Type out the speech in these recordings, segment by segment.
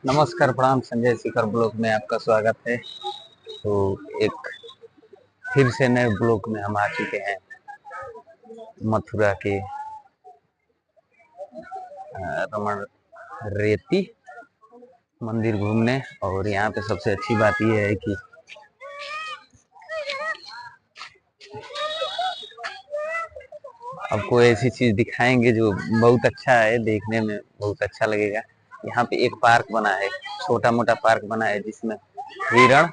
नमस्कार, प्रणाम। संजय शेखर ब्लॉग में आपका स्वागत है। तो एक फिर से नए ब्लॉग में हम आ चुके हैं मथुरा के रमण रेती मंदिर घूमने। और यहाँ पे सबसे अच्छी बात यह है कि आपको ऐसी चीज दिखाएंगे जो बहुत अच्छा है, देखने में बहुत अच्छा लगेगा। यहाँ पे एक पार्क बना है, छोटा मोटा पार्क बना है, जिसमें हिरण,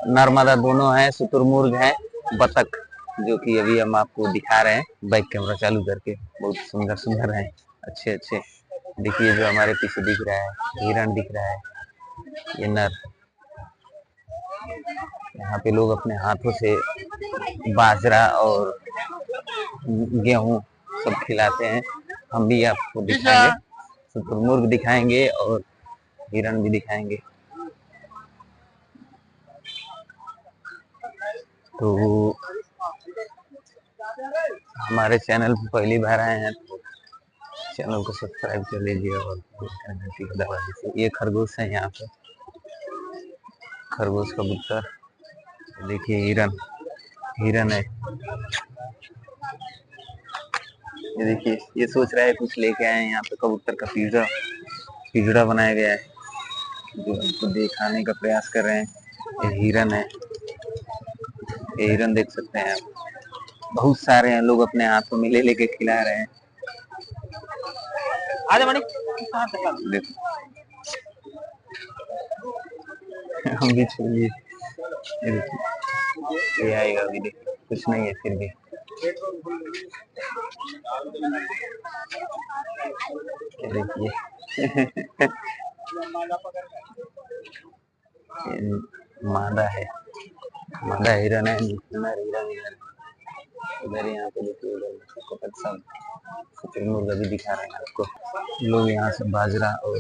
नर्मदा दोनों है, शुतुरमुर्ग है, बतख, जो कि अभी हम आपको दिखा रहे हैं बैक कैमरा चालू करके। बहुत सुंदर सुंदर है, अच्छे अच्छे। देखिए जो हमारे पीछे दिख रहा है, हिरण दिख रहा है, ये नर। यहाँ पे लोग अपने हाथों से बाजरा और गेहूं सब खिलाते हैं। हम भी आपको दिखाएंगे, शुतुरमुर्ग दिखाएंगे और हिरण भी दिखाएंगे। तो हमारे चैनल पर पहली बार आए हैं तो चैनल को सब्सक्राइब कर लीजिए और घंटी को दबा दीजिए। ये खरगोश है, यहाँ पे खरगोश, कबूतर, देखिए हिरन, हिरन है। ये देखिए, ये सोच रहा है कुछ लेके आए हैं। यहाँ पे कबूतर का पिंजरा पिंजरा बनाया गया है, जो हमको दिखाने का प्रयास कर रहे हैं। ये हिरन है, ये हिरन देख सकते हैं आप। बहुत सारे हैं, लोग अपने हाथों में ले लेके खिला रहे हैं। देखो हम भी छोड़िए, ये देखिए, ये आएगा अभी। देखिए कुछ नहीं है फिर भी। ये देखिए ये मादा है, मादा हिरन है, नर हिरन इधर। इधर यहाँ पे देखिए, उधर कोटक सब शुतुरमुर्ग अभी दिखा रहे हैं आपको। लोग यहाँ से बाजरा और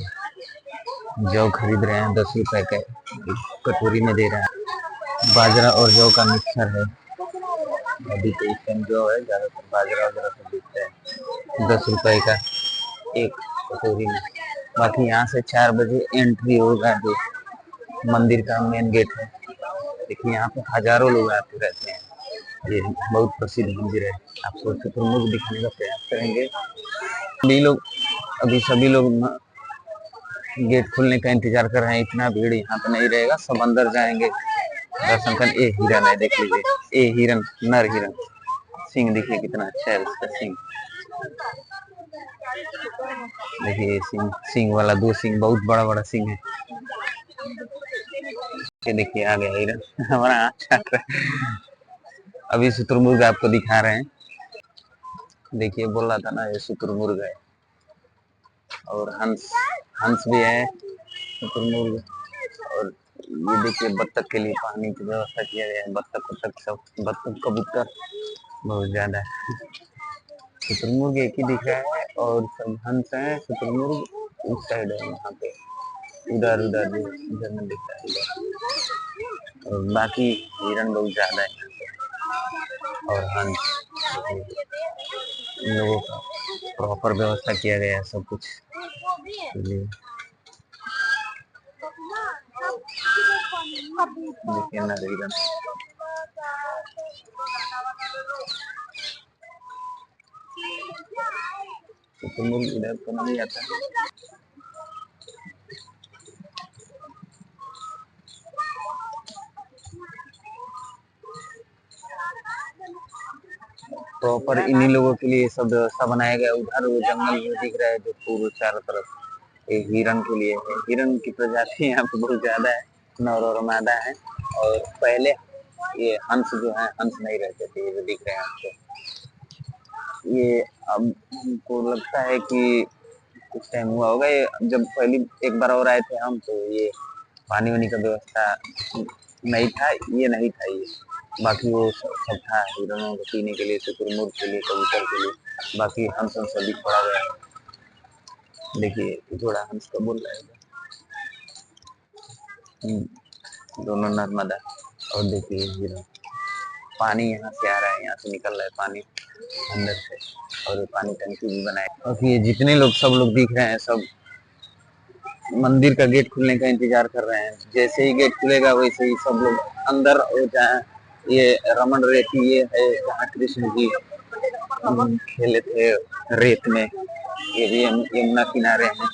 जौ खरीद रहे हैं, 10 रुपए के कटोरी में दे रहे हैं। बाजरा और जौ का मिक्सचर है। अभी तो इस टाइम जौ है, ज्यादातर बाजरा वगैरह सब बिकता है 10 रुपए का एक कटोरी में। बाकी यहाँ से 4 बजे एंट्री होगा, जो मंदिर का मेन गेट है। देखिए यहाँ पे हजारों लोग आते रहते हैं। ये बहुत प्रसिद्ध मंदिर है। आपको शुतुरमुर्ग दिखाने का प्रयास करेंगे। सभी लोग गेट खुलने का इंतजार कर रहे हैं। इतना भीड़ यहाँ पे नहीं रहेगा, सब अंदर जाएंगे दर्शन करने। ए हिरन है, देख लीजिए, ए हिरन, नर हिरन। सिंह देखिए कितना अच्छा है उसका सिंह। देखिए सिंह, सिंह वाला 2 सिंह, बहुत बड़ा बड़ा सिंह है। ये देखिए आ गया हिरन हमारा हाथ चाट रहा है। अभी शुतुरमुर्ग आपको दिखा रहे हैं। देखिए बोल रहा था ना, ये शुतुरमुर्ग है। और हंस, हंस भी है, शुतुरमुर्ग। और ये देखिए बत्तख के लिए पानी की व्यवस्था किया गया है। बत्तख बत्तख सब, बत्तख कबूतर बहुत ज्यादा है। शुतुरमुर्ग एक ही दिख रहा है और सब हंस है। शुतुरमुर्ग उस साइड है, वहाँ पे उधर उधर जो इधर में दिख रहा है उधर। और बाकी हिरन बहुत ज्यादा है और हंस। इन लोगों का प्रॉपर व्यवस्था किया गया है सब कुछ के लिए। देखिए ना हिरन, शुतुरमुर्ग इधर तो नहीं आता है। प्रॉपर इन्हीं लोगों के लिए सब व्यवस्था बनाया गया। उधर वो जंगल में दिख रहा है जो पूरे चारों तरफ, एक हिरन के लिए है। हिरन की प्रजाति यहाँ पे बहुत ज्यादा है, नर और मादा है। और पहले ये हंस जो है, हंस नहीं रहते थे, ये जो दिख रहे हैं आपको। ये अब हमको लगता है कि कुछ टाइम हुआ होगा, ये जब पहली एक बार और आए थे हम, तो ये पानी वानी का व्यवस्था नहीं था, ये नहीं था ये। बाकी वो सब था, हिरणों को पीने के लिए, शुतुरमुर्ग के लिए, कबूतर के लिए। बाकी हंस हंस सभी छोड़ा गया है। देखिए थोड़ा हंस का बोल रहा है। दोनों नर्मदा। और देखिए हिरण, पानी यहाँ से आ रहा है, यहाँ से निकल रहा है पानी अंदर से। और ये पानी टंकी भी बनाए। और ये जितने लोग, सब लोग दिख रहे हैं, सब मंदिर का गेट खुलने का इंतजार कर रहे हैं। जैसे ही गेट खुलेगा वैसे ही सब लोग अंदर हो जाए। ये रमन रेती ये है जहाँ कृष्ण जी खेले थे रेत में। ये भी यमुना किनारे हैं।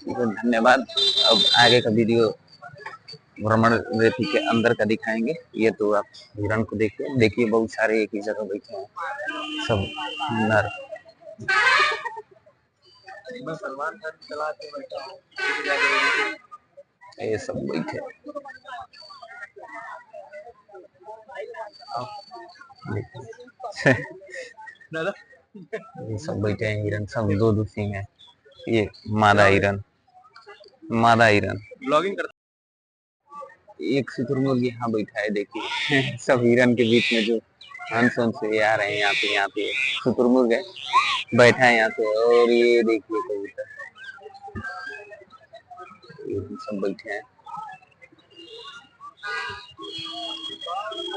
ठीक है, धन्यवाद। अब आगे का वीडियो भ्रमण रेती के अंदर का दिखाएंगे। ये तो आप हिरण को देखिए बहुत सारे एक ही जगह बैठे हैं सब नर। सलमान खान चला के बैठा ये सब बैठे ये सब बैठे हैं हिरन सब दो दो सिंह है। ये मादा हिरन ब्लॉगिंग करता एक शुतुरमुर्ग यहाँ बैठा है देखिए। सब हिरन के बीच में जो हंस से आ रहे हैं यहाँ पे शुतुरमुर्ग है बैठा है यहाँ पे। और ये देखिए कबूतर ये सब बैठे हैं।